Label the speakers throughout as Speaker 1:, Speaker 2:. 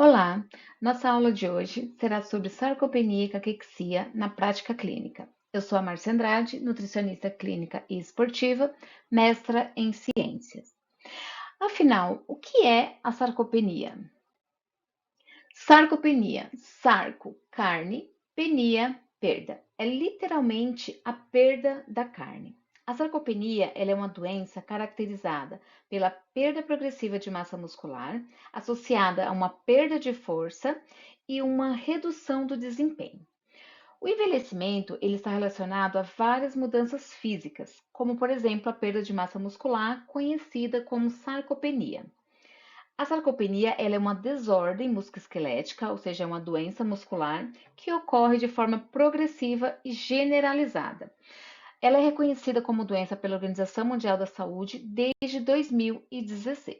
Speaker 1: Olá, nossa aula de hoje será sobre sarcopenia e caquexia na prática clínica. Eu sou a Márcia Andrade, nutricionista clínica e esportiva, mestra em ciências. Afinal, o que é a sarcopenia? Sarcopenia, sarco, carne, penia, perda. É literalmente a perda da carne. A sarcopenia ela é uma doença caracterizada pela perda progressiva de massa muscular, associada a uma perda de força e uma redução do desempenho. O envelhecimento ele está relacionado a várias mudanças físicas, como por exemplo a perda de massa muscular, conhecida como sarcopenia. A sarcopenia ela é uma desordem musculoesquelética, ou seja, é uma doença muscular que ocorre de forma progressiva e generalizada. Ela é reconhecida como doença pela Organização Mundial da Saúde desde 2016.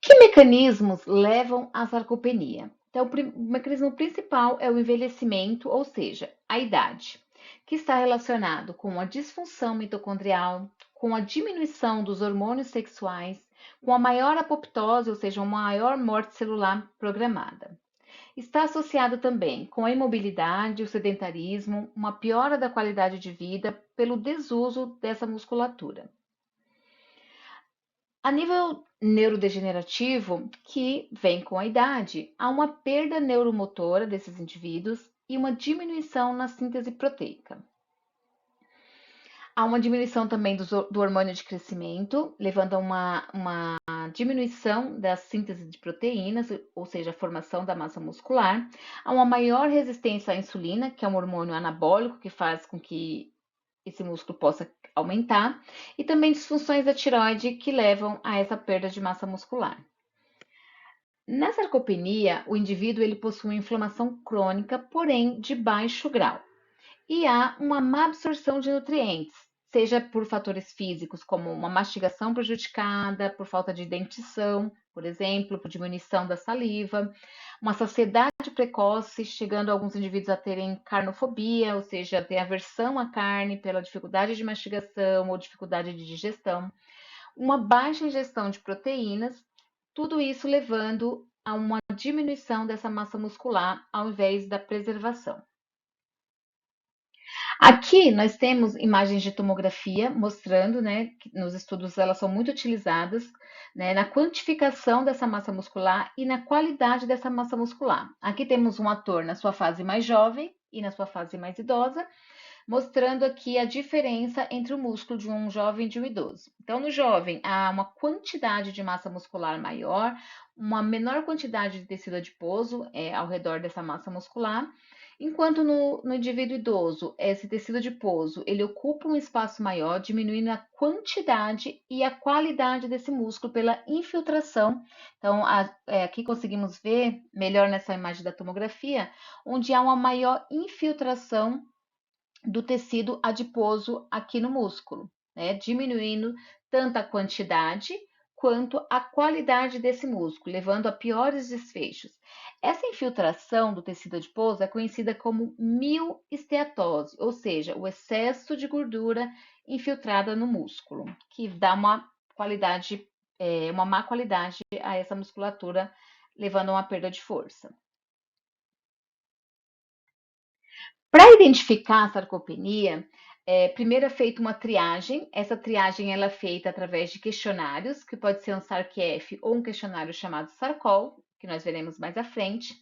Speaker 1: Que mecanismos levam à sarcopenia? Então, o mecanismo principal é o envelhecimento, ou seja, a idade, que está relacionado com a disfunção mitocondrial, com a diminuição dos hormônios sexuais, com a maior apoptose, ou seja, uma maior morte celular programada. Está associado também com a imobilidade, o sedentarismo, uma piora da qualidade de vida pelo desuso dessa musculatura. A nível neurodegenerativo, que vem com a idade, há uma perda neuromotora desses indivíduos e uma diminuição na síntese proteica. Há uma diminuição também do hormônio de crescimento, levando a uma diminuição da síntese de proteínas, ou seja, a formação da massa muscular. Há uma maior resistência à insulina, que é um hormônio anabólico que faz com que esse músculo possa aumentar, e também disfunções da tireoide que levam a essa perda de massa muscular. Na sarcopenia, o indivíduo ele possui uma inflamação crônica, porém de baixo grau, e há uma má absorção de nutrientes, seja por fatores físicos, como uma mastigação prejudicada, por falta de dentição, por exemplo, por diminuição da saliva, uma saciedade precoce, chegando alguns indivíduos a terem carnofobia, ou seja, ter aversão à carne pela dificuldade de mastigação ou dificuldade de digestão, uma baixa ingestão de proteínas, tudo isso levando a uma diminuição dessa massa muscular ao invés da preservação. Aqui nós temos imagens de tomografia mostrando, né, que nos estudos elas são muito utilizadas, né, na quantificação dessa massa muscular e na qualidade dessa massa muscular. Aqui temos um ator na sua fase mais jovem e na sua fase mais idosa, mostrando aqui a diferença entre o músculo de um jovem e de um idoso. Então, no jovem, há uma quantidade de massa muscular maior, uma menor quantidade de tecido adiposo ao redor dessa massa muscular, enquanto no indivíduo idoso, esse tecido adiposo, ele ocupa um espaço maior, diminuindo a quantidade e a qualidade desse músculo pela infiltração. Então, aqui conseguimos ver melhor nessa imagem da tomografia, onde há uma maior infiltração do tecido adiposo aqui no músculo, né? Diminuindo tanto a quantidade quanto a qualidade desse músculo, levando a piores desfechos. Essa infiltração do tecido adiposo é conhecida como mioesteatose, ou seja, o excesso de gordura infiltrada no músculo, que dá uma qualidade, uma má qualidade a essa musculatura, levando a uma perda de força. Para identificar a sarcopenia, primeiro é feita uma triagem. Essa triagem ela é feita através de questionários, que pode ser um SARC-F ou um questionário chamado SARCOL, que nós veremos mais à frente.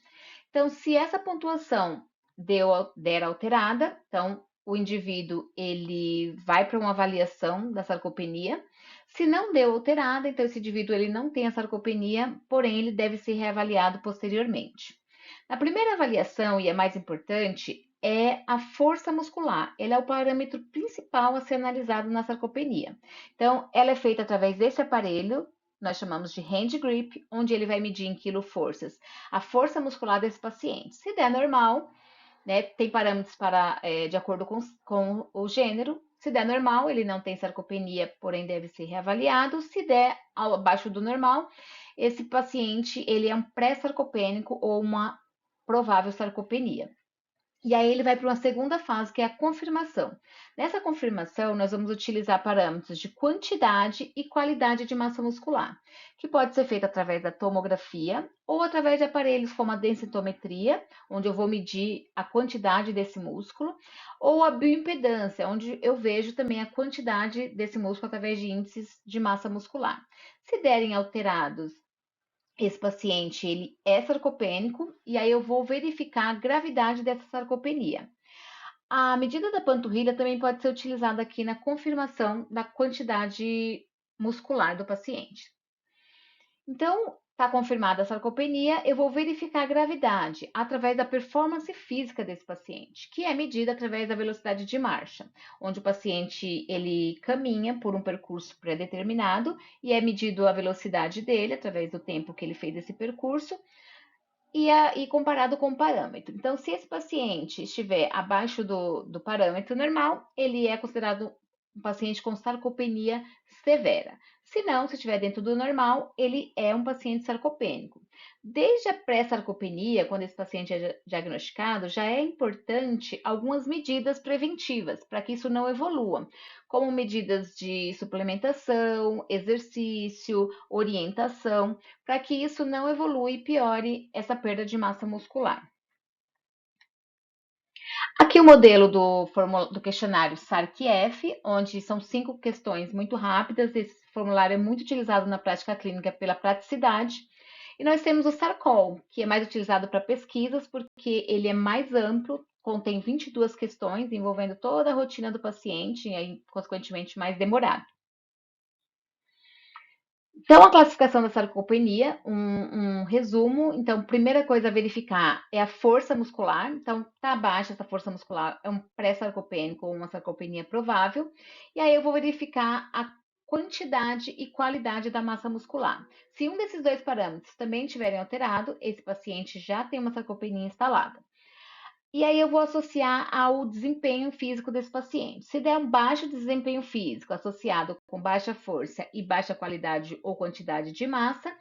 Speaker 1: Então, se essa pontuação der alterada, então o indivíduo ele vai para uma avaliação da sarcopenia. Se não deu alterada, então esse indivíduo ele não tem a sarcopenia, porém ele deve ser reavaliado posteriormente. Na primeira avaliação, e a mais importante, é a força muscular. Ele é o parâmetro principal a ser analisado na sarcopenia. Então, ela é feita através desse aparelho, nós chamamos de hand grip, onde ele vai medir em quilo-forças a força muscular desse paciente. Se der normal, né, tem parâmetros de acordo com o gênero. Se der normal, ele não tem sarcopenia, porém deve ser reavaliado. Se der abaixo do normal, esse paciente ele é um pré-sarcopênico ou uma provável sarcopenia. E aí ele vai para uma segunda fase, que é a confirmação. Nessa confirmação, nós vamos utilizar parâmetros de quantidade e qualidade de massa muscular, que pode ser feita através da tomografia ou através de aparelhos como a densitometria, onde eu vou medir a quantidade desse músculo, ou a bioimpedância, onde eu vejo também a quantidade desse músculo através de índices de massa muscular. Se derem alterados, esse paciente ele é sarcopênico e aí eu vou verificar a gravidade dessa sarcopenia. A medida da panturrilha também pode ser utilizada aqui na confirmação da quantidade muscular do paciente. Então, está confirmada a sarcopenia, eu vou verificar a gravidade através da performance física desse paciente, que é medida através da velocidade de marcha, onde o paciente ele caminha por um percurso pré-determinado e é medido a velocidade dele através do tempo que ele fez esse percurso e comparado com o parâmetro. Então, se esse paciente estiver abaixo do parâmetro normal, ele é considerado um paciente com sarcopenia severa. Se não, se estiver dentro do normal, ele é um paciente sarcopênico. Desde a pré-sarcopenia, quando esse paciente é diagnosticado, já é importante algumas medidas preventivas para que isso não evolua, como medidas de suplementação, exercício, orientação, para que isso não evolua e piore essa perda de massa muscular. Aqui o modelo do questionário SARC-F, onde são 5 questões muito rápidas. Esse formulário é muito utilizado na prática clínica pela praticidade. E nós temos o SARCOL, que é mais utilizado para pesquisas, porque ele é mais amplo, contém 22 questões, envolvendo toda a rotina do paciente, e aí, consequentemente, mais demorado. Então, a classificação da sarcopenia, um resumo. Então, primeira coisa a verificar é a força muscular. Então, tá baixa essa força muscular, é um pré-sarcopênico ou uma sarcopenia provável. E aí eu vou verificar a quantidade e qualidade da massa muscular. Se um desses dois parâmetros também estiverem alterado, esse paciente já tem uma sarcopenia instalada. E aí eu vou associar ao desempenho físico desse paciente. Se der um baixo desempenho físico associado com baixa força e baixa qualidade ou quantidade de massa,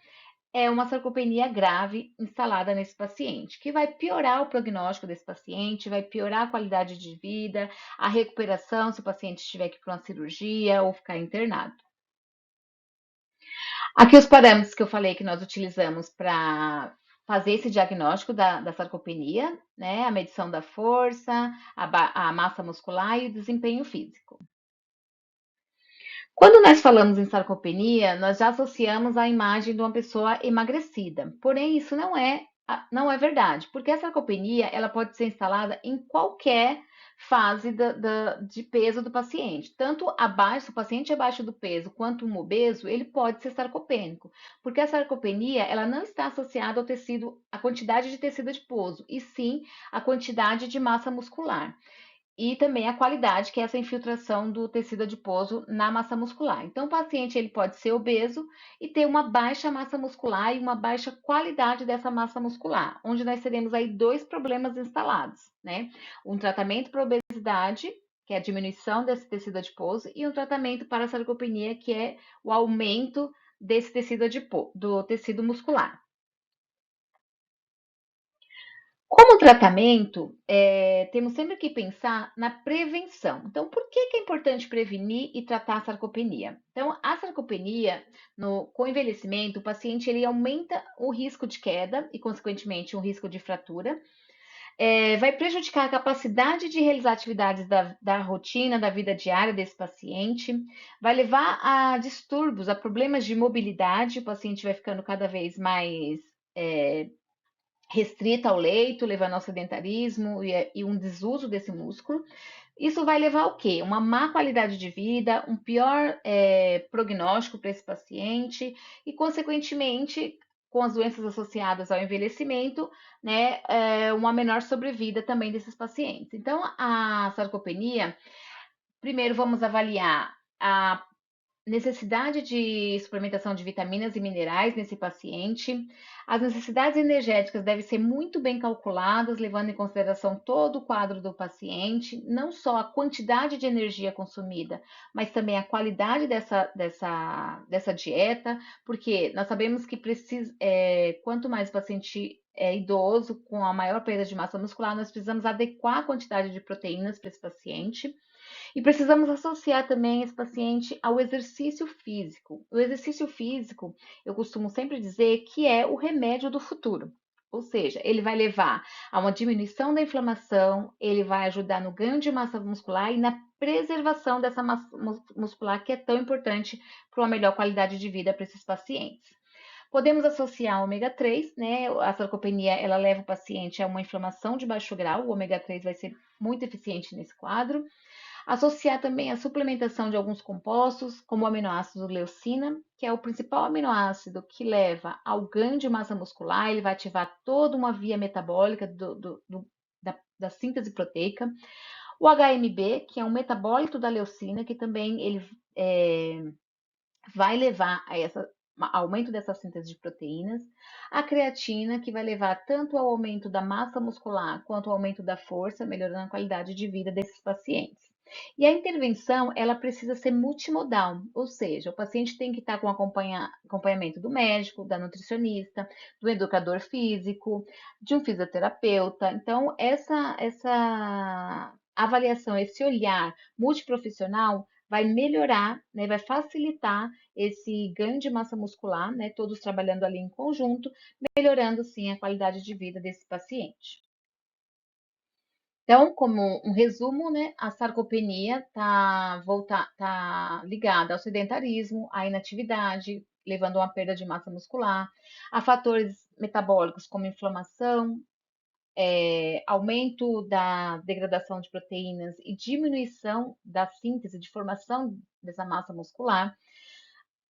Speaker 1: é uma sarcopenia grave instalada nesse paciente, que vai piorar o prognóstico desse paciente, vai piorar a qualidade de vida, a recuperação se o paciente tiver que ir para uma cirurgia ou ficar internado. Aqui os parâmetros que eu falei que nós utilizamos para fazer esse diagnóstico da sarcopenia, né? A medição da força, a massa muscular e o desempenho físico. Quando nós falamos em sarcopenia, nós já associamos a imagem de uma pessoa emagrecida. Porém, isso não é verdade, porque a sarcopenia ela pode ser instalada em qualquer fase de peso do paciente. Tanto abaixo, se o paciente é abaixo do peso, quanto um obeso, ele pode ser sarcopênico, porque a sarcopenia ela não está associada ao tecido, à quantidade de tecido adiposo, e sim à quantidade de massa muscular e também a qualidade, que é essa infiltração do tecido adiposo na massa muscular. Então, o paciente ele pode ser obeso e ter uma baixa massa muscular e uma baixa qualidade dessa massa muscular, onde nós teremos aí dois problemas instalados, né? Um tratamento para obesidade, que é a diminuição desse tecido adiposo, e um tratamento para a sarcopenia, que é o aumento desse tecido adiposo, do tecido muscular. Como tratamento, temos sempre que pensar na prevenção. Então, por que é importante prevenir e tratar a sarcopenia? Então, a sarcopenia, com o envelhecimento, o paciente ele aumenta o risco de queda e, consequentemente, o risco de fratura. Vai prejudicar a capacidade de realizar atividades da rotina, da vida diária desse paciente, vai levar a distúrbios, a problemas de mobilidade, o paciente vai ficando cada vez mais restrita ao leito, levando ao sedentarismo e um desuso desse músculo. Isso vai levar ao quê? Uma má qualidade de vida, um pior prognóstico para esse paciente e, consequentemente, com as doenças associadas ao envelhecimento, né, uma menor sobrevida também desses pacientes. Então, a sarcopenia, primeiro vamos avaliar a necessidade de suplementação de vitaminas e minerais nesse paciente. As necessidades energéticas devem ser muito bem calculadas, levando em consideração todo o quadro do paciente, não só a quantidade de energia consumida, mas também a qualidade dessa dieta, porque nós sabemos que quanto mais o paciente é idoso, com a maior perda de massa muscular, nós precisamos adequar a quantidade de proteínas para esse paciente. E precisamos associar também esse paciente ao exercício físico. O exercício físico, eu costumo sempre dizer que é o remédio do futuro. Ou seja, ele vai levar a uma diminuição da inflamação, ele vai ajudar no ganho de massa muscular e na preservação dessa massa muscular que é tão importante para uma melhor qualidade de vida para esses pacientes. Podemos associar o ômega 3, né? A sarcopenia, ela leva o paciente a uma inflamação de baixo grau, o ômega 3 vai ser muito eficiente nesse quadro. Associar também a suplementação de alguns compostos, como o aminoácido leucina, que é o principal aminoácido que leva ao ganho de massa muscular, ele vai ativar toda uma via metabólica da síntese proteica. O HMB, que é um metabólito da leucina, que também ele vai levar a aumento dessa síntese de proteínas, a creatina, que vai levar tanto ao aumento da massa muscular quanto ao aumento da força, melhorando a qualidade de vida desses pacientes. E a intervenção, ela precisa ser multimodal, ou seja, o paciente tem que estar com acompanhamento do médico, da nutricionista, do educador físico, de um fisioterapeuta. Então, essa avaliação, esse olhar multiprofissional vai melhorar, né, vai facilitar esse ganho de massa muscular, né, todos trabalhando ali em conjunto, melhorando sim a qualidade de vida desse paciente. Então, como um resumo, né, a sarcopenia tá ligada ao sedentarismo, à inatividade, levando a uma perda de massa muscular, a fatores metabólicos como inflamação, aumento da degradação de proteínas e diminuição da síntese de formação dessa massa muscular.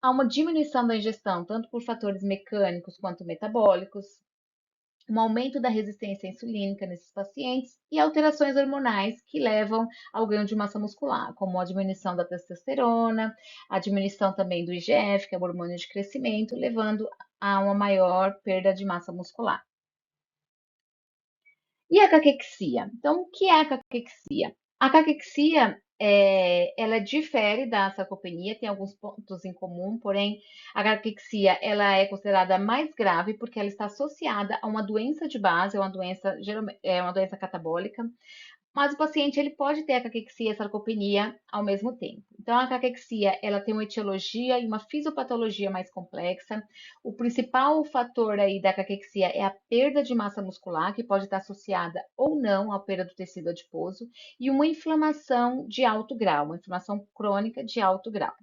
Speaker 1: Há uma diminuição da ingestão, tanto por fatores mecânicos quanto metabólicos, um aumento da resistência insulínica nesses pacientes e alterações hormonais que levam ao ganho de massa muscular, como a diminuição da testosterona, a diminuição também do IGF, que é o hormônio de crescimento, levando a uma maior perda de massa muscular. E a caquexia? Então, o que é a caquexia? A caquexia, ela difere da sarcopenia, tem alguns pontos em comum, porém, a caquexia, ela é considerada mais grave porque ela está associada a uma doença de base, é uma doença catabólica, mas o paciente ele pode ter a caquexia e a sarcopenia ao mesmo tempo. Então, a caquexia ela tem uma etiologia e uma fisiopatologia mais complexa. O principal fator aí da caquexia é a perda de massa muscular, que pode estar associada ou não à perda do tecido adiposo, e uma inflamação de alto grau, uma inflamação crônica de alto grau.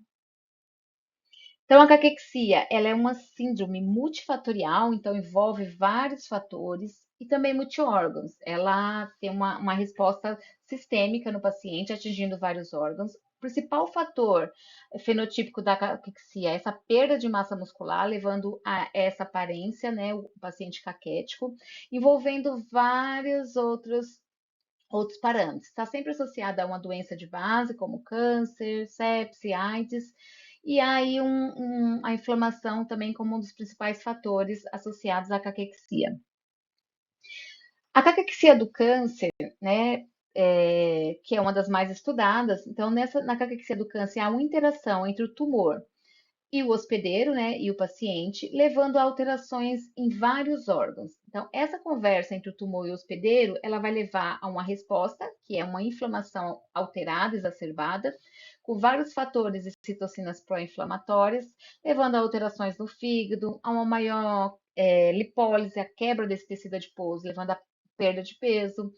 Speaker 1: Então, a caquexia, ela é uma síndrome multifatorial, então envolve vários fatores e também multiórgãos. Ela tem uma resposta sistêmica no paciente, atingindo vários órgãos. O principal fator fenotípico da caquexia é essa perda de massa muscular, levando a essa aparência, né, o paciente caquético, envolvendo vários outros parâmetros. Está sempre associada a uma doença de base, como câncer, sepse, AIDS, e aí a inflamação também como um dos principais fatores associados à caquexia. A caquexia do câncer, né, que é uma das mais estudadas, então na caquexia do câncer há uma interação entre o tumor e o hospedeiro, né, e o paciente, levando a alterações em vários órgãos. Então, essa conversa entre o tumor e o hospedeiro, ela vai levar a uma resposta, que é uma inflamação alterada, exacerbada, com vários fatores e citocinas pró-inflamatórias, levando a alterações no fígado, a uma maior lipólise, a quebra desse tecido adiposo, levando a perda de peso.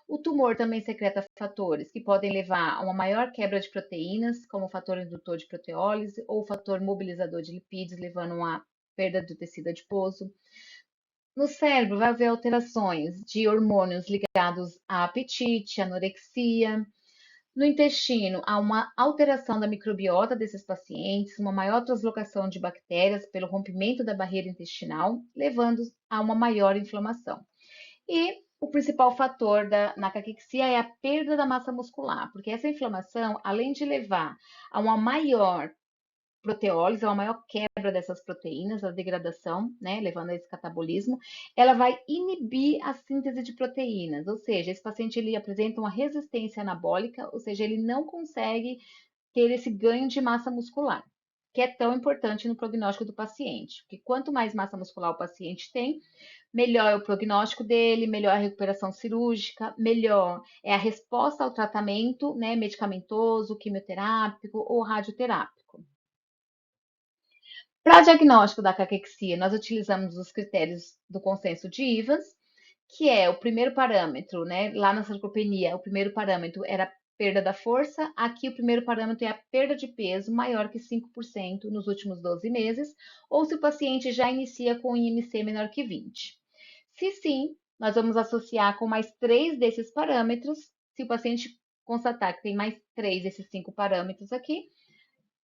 Speaker 1: O tumor também secreta fatores que podem levar a uma maior quebra de proteínas, como o fator indutor de proteólise ou o fator mobilizador de lipídios, levando a uma perda do tecido adiposo. No cérebro, vai haver alterações de hormônios ligados a apetite, anorexia. No intestino, há uma alteração da microbiota desses pacientes, uma maior translocação de bactérias pelo rompimento da barreira intestinal, levando a uma maior inflamação. E o principal fator na caquexia é a perda da massa muscular, porque essa inflamação, além de levar a uma maior proteólise, é uma maior quebra dessas proteínas, a degradação, né, levando a esse catabolismo, ela vai inibir a síntese de proteínas, ou seja, esse paciente ele apresenta uma resistência anabólica, ou seja, ele não consegue ter esse ganho de massa muscular, que é tão importante no prognóstico do paciente, porque quanto mais massa muscular o paciente tem, melhor é o prognóstico dele, melhor a recuperação cirúrgica, melhor é a resposta ao tratamento, né, medicamentoso, quimioterápico ou radioterápico. Para diagnóstico da caquexia, nós utilizamos os critérios do consenso de Ivans, que é o primeiro parâmetro, né? Lá na sarcopenia, o primeiro parâmetro era a perda da força, aqui o primeiro parâmetro é a perda de peso maior que 5% nos últimos 12 meses, ou se o paciente já inicia com IMC menor que 20. Se sim, nós vamos associar com mais 3 desses parâmetros. Se o paciente constatar que tem mais 3 desses 5 parâmetros aqui,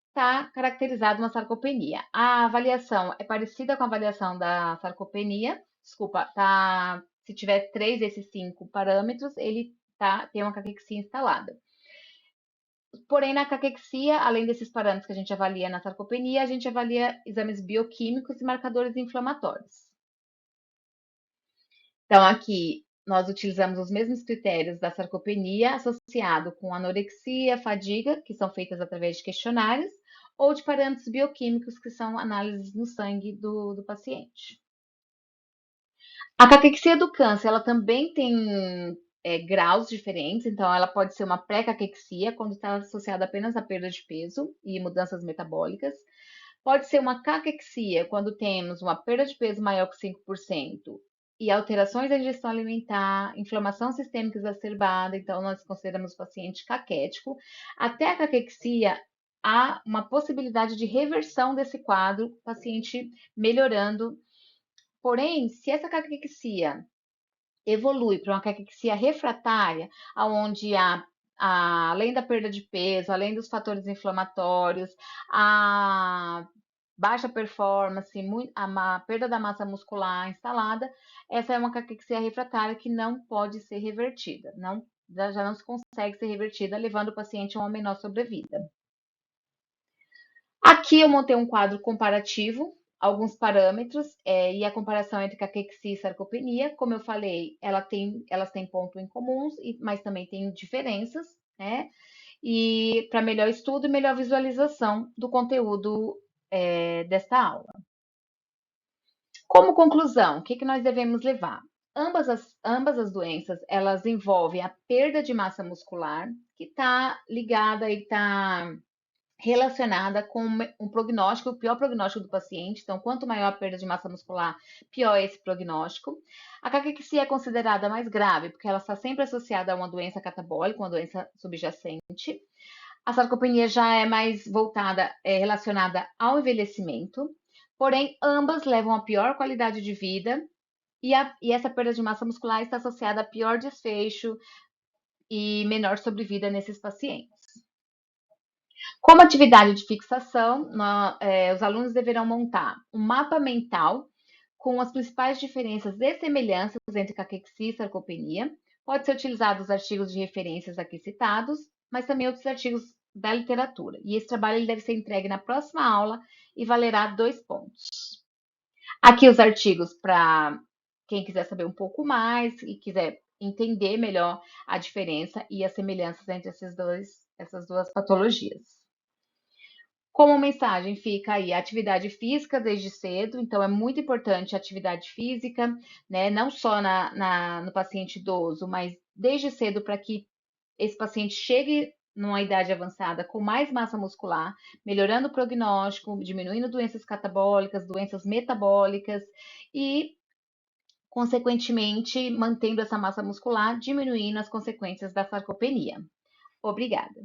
Speaker 1: está caracterizado uma sarcopenia. A avaliação é parecida com a avaliação da sarcopenia, desculpa, tá, se tiver 3 desses 5 parâmetros, ele tem uma caquexia instalada. Porém, na caquexia, além desses parâmetros que a gente avalia na sarcopenia, a gente avalia exames bioquímicos e marcadores inflamatórios. Então, aqui nós utilizamos os mesmos critérios da sarcopenia associado com anorexia, fadiga, que são feitas através de questionários, ou de parâmetros bioquímicos, que são análises no sangue do paciente. A caquexia do câncer, ela também tem graus diferentes, então ela pode ser uma pré-caquexia, quando está associada apenas à perda de peso e mudanças metabólicas. Pode ser uma caquexia, quando temos uma perda de peso maior que 5% e alterações da ingestão alimentar, inflamação sistêmica exacerbada, então nós consideramos o paciente caquético. Até a caquexia, há uma possibilidade de reversão desse quadro, paciente melhorando. Porém, se essa caquexia evolui para uma caquexia refratária, onde além da perda de peso, além dos fatores inflamatórios, a baixa performance, a perda da massa muscular instalada, essa é uma caquexia refratária que não pode ser revertida, já não se consegue ser revertida, levando o paciente a uma menor sobrevida. Aqui eu montei um quadro comparativo, alguns parâmetros, e a comparação entre caquexia e sarcopenia. Como eu falei, elas têm pontos em comuns, mas também têm diferenças, né? E para melhor estudo e melhor visualização do conteúdo desta aula. Como conclusão, o que nós devemos levar? Ambas as doenças, elas envolvem a perda de massa muscular, que está ligada e está relacionada com um prognóstico, o pior prognóstico do paciente. Então, quanto maior a perda de massa muscular, pior é esse prognóstico. A caquexia é considerada mais grave, porque ela está sempre associada a uma doença catabólica, uma doença subjacente. A sarcopenia já é mais voltada, relacionada ao envelhecimento. Porém, ambas levam a pior qualidade de vida e essa perda de massa muscular está associada a pior desfecho e menor sobrevida nesses pacientes. Como atividade de fixação, os alunos deverão montar um mapa mental com as principais diferenças e semelhanças entre caquexia e sarcopenia. Pode ser utilizado os artigos de referências aqui citados, mas também outros artigos da literatura. E esse trabalho ele deve ser entregue na próxima aula e valerá 2 pontos. Aqui os artigos para quem quiser saber um pouco mais e quiser entender melhor a diferença e as semelhanças entre essas duas patologias. Como mensagem fica aí a atividade física desde cedo, então é muito importante a atividade física, né? Não só no paciente idoso, mas desde cedo para que esse paciente chegue numa idade avançada com mais massa muscular, melhorando o prognóstico, diminuindo doenças catabólicas, doenças metabólicas e, consequentemente, mantendo essa massa muscular, diminuindo as consequências da sarcopenia. Obrigada.